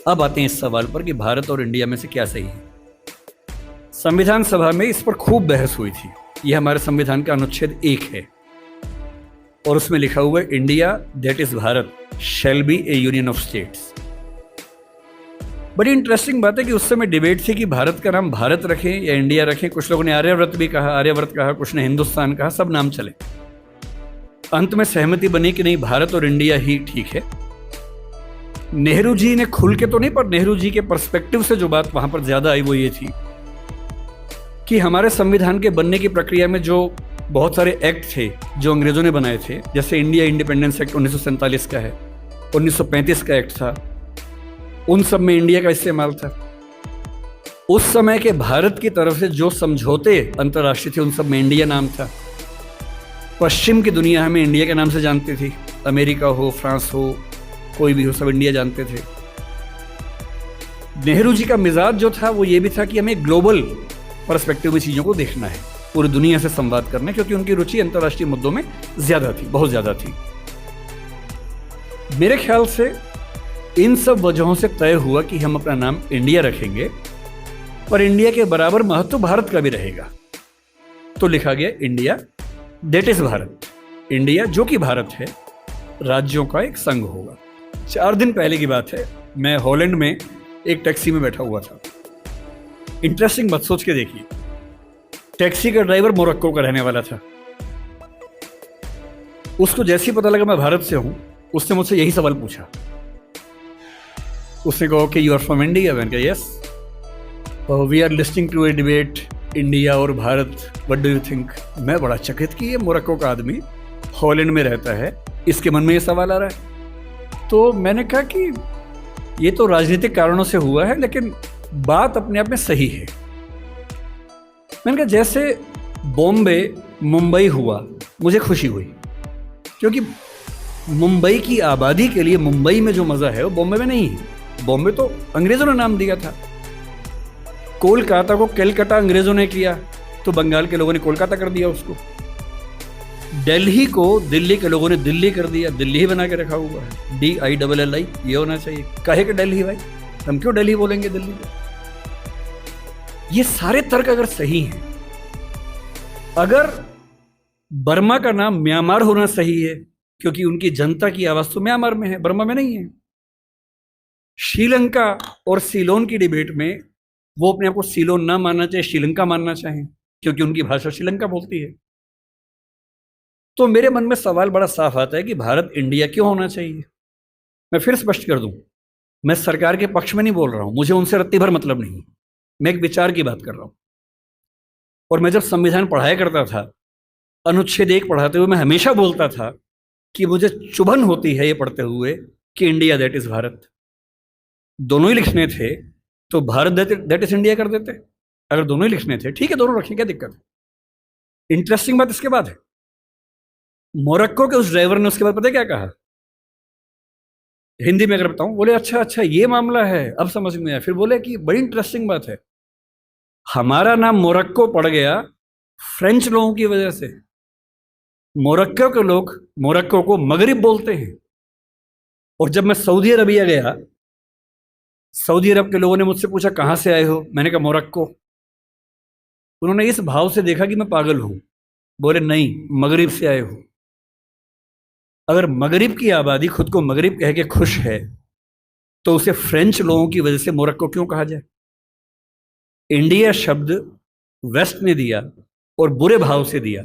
अब आते हैं इस सवाल पर कि भारत और इंडिया में से क्या सही है। संविधान सभा में इस पर खूब बहस हुई थी। यह हमारे संविधान का अनुच्छेद 1 है और उसमें लिखा हुआ है, India that is Bharat shall be A union of states. बड़ी इंटरेस्टिंग बात है कि उस समय डिबेट थी कि भारत का नाम भारत रखें या इंडिया रखें। कुछ लोगों ने आर्यव्रत भी कहा, आर्यव्रत कहा, कुछ ने हिंदुस्तान कहा, सब नाम चले। अंत में सहमति बनी कि नहीं, भारत और इंडिया ही ठीक है। नेहरू जी ने खुल के तो नहीं, पर नेहरू जी के पर्सपेक्टिव से जो बात वहां पर ज्यादा आई वो ये थी कि हमारे संविधान के बनने की प्रक्रिया में जो बहुत सारे एक्ट थे जो अंग्रेजों ने बनाए थे, जैसे इंडिया इंडिपेंडेंस एक्ट 1947 का है, 1935 का एक्ट था, उन सब में इंडिया का इस्तेमाल था। उस समय के भारत की तरफ से जो समझौते अंतर्राष्ट्रीय थे उन सब में इंडिया नाम था। पश्चिम की दुनिया हमें इंडिया के नाम से जानती थी, अमेरिका हो, फ्रांस हो, कोई भी हो, सब इंडिया जानते थे। नेहरू जी का मिजाज जो था वो ये भी था कि हमें ग्लोबल पर्सपेक्टिव में चीज़ों को देखना है, पूरी दुनिया से संवाद करना है, क्योंकि उनकी रुचि अंतर्राष्ट्रीय मुद्दों में ज्यादा थी, बहुत ज्यादा थी। मेरे ख्याल से इन सब वजहों से तय हुआ कि हम अपना नाम इंडिया रखेंगे, पर इंडिया के बराबर महत्व भारत का भी रहेगा। तो लिखा गया India that is Bharat. India जो कि भारत है, राज्यों का एक संघ होगा। 4 दिन पहले की बात है, मैं हॉलैंड में एक टैक्सी में बैठा हुआ था। इंटरेस्टिंग बात सोच के देखिए, टैक्सी का ड्राइवर मोरक्को का रहने वाला था। उसको जैसे ही पता लगा मैं भारत से हूं, उसने मुझसे यही सवाल पूछा। उसने कहा कि यू आर फ्रॉम इंडिया? मैंने कहा yes. We are listening to a debate India और Bharat, what do you think? मैं बड़ा चकित कि ये मोरक्को का आदमी हॉलैंड में रहता है, इसके मन में ये सवाल आ रहा है। तो मैंने कहा कि ये तो राजनीतिक कारणों से हुआ है, लेकिन बात अपने आप में सही है। मैंने कहा जैसे बॉम्बे मुंबई हुआ, मुझे खुशी हुई, क्योंकि मुंबई की आबादी के लिए मुंबई में जो मजा है वो बॉम्बे में नहीं है। बॉम्बे तो अंग्रेजों ने नाम दिया था। कोलकाता को कलकत्ता अंग्रेजों ने किया, तो बंगाल के लोगों ने कोलकाता कर दिया उसको। दिल्ली को दिल्ली के लोगों ने दिल्ली कर दिया, दिल्ली ही बना के रखा हुआ है, DILLI, ये होना चाहिए। कहे कि दिल्ली भाई, हम क्यों दिल्ली बोलेंगे दिल्ली को? ये सारे तर्क अगर सही हैं, अगर बर्मा का नाम म्यांमार होना सही है, क्योंकि उनकी जनता की आवाज तो म्यांमार में है, बर्मा में नहीं है। श्रीलंका और सीलोन की डिबेट में वो अपने आप को सीलोन ना मानना चाहे, श्रीलंका मानना चाहें, क्योंकि उनकी भाषा श्रीलंका बोलती है। तो मेरे मन में सवाल बड़ा साफ आता है कि भारत इंडिया क्यों होना चाहिए। मैं फिर स्पष्ट कर दूं, मैं सरकार के पक्ष में नहीं बोल रहा हूं, मुझे उनसे रत्ती भर मतलब नहीं, मैं एक विचार की बात कर रहा हूं। और मैं जब संविधान पढ़ाया करता था, अनुच्छेद 1 पढ़ाते हुए मैं हमेशा बोलता था कि मुझे चुभन होती है ये पढ़ते हुए कि इंडिया दैट इज भारत। दोनों ही लिखने थे तो भारत दैट इज इंडिया कर देते। अगर दोनों ही लिखने थे, ठीक है, दोनों रखें, क्या दिक्कत है। इंटरेस्टिंग बात इसके बाद है, मोरक्को के उस ड्राइवर ने उसके बाद पता है क्या कहा, हिंदी में अगर बताऊं, बोले अच्छा अच्छा ये मामला है, अब समझ में आया। फिर बोले कि बड़ी इंटरेस्टिंग बात है, हमारा नाम मोरक्को पड़ गया फ्रेंच लोगों की वजह से। मोरक्को के लोग मोरक्को को मगरिब बोलते हैं। और जब मैं सऊदी अरबिया गया, सऊदी अरब के लोगों ने मुझसे पूछा कहां से आए हो, मैंने कहा मोरक्को। उन्होंने इस भाव से देखा कि मैं पागल हूं, बोले नहीं, मगरिब से आए हो। अगर मगरिब की आबादी खुद को मगरिब कह के खुश है, तो उसे फ्रेंच लोगों की वजह से मोरक्को क्यों कहा जाए? इंडिया शब्द वेस्ट ने दिया और बुरे भाव से दिया।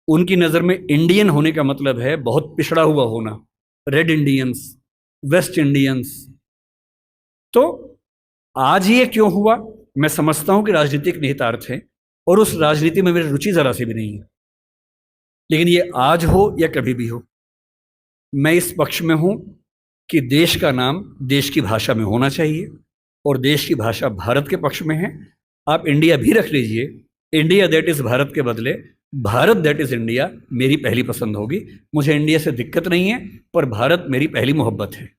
उनकी नजर में इंडियन होने का मतलब है बहुत पिछड़ा हुआ होना, रेड इंडियंस, वेस्ट इंडियंस। तो आज ये क्यों हुआ? मैं समझता हूं कि राजनीतिक निहितार्थ है और उस राजनीति में मेरी रुचि जरा सी भी नहीं है, लेकिन ये आज हो या कभी भी हो, मैं इस पक्ष में हूं कि देश का नाम देश की भाषा में होना चाहिए, और देश की भाषा भारत के पक्ष में है। आप इंडिया भी रख लीजिए, इंडिया दैट इज भारत के बदले भारत दैट इज इंडिया मेरी पहली पसंद होगी। मुझे इंडिया से दिक्कत नहीं है, पर भारत मेरी पहली मोहब्बत है।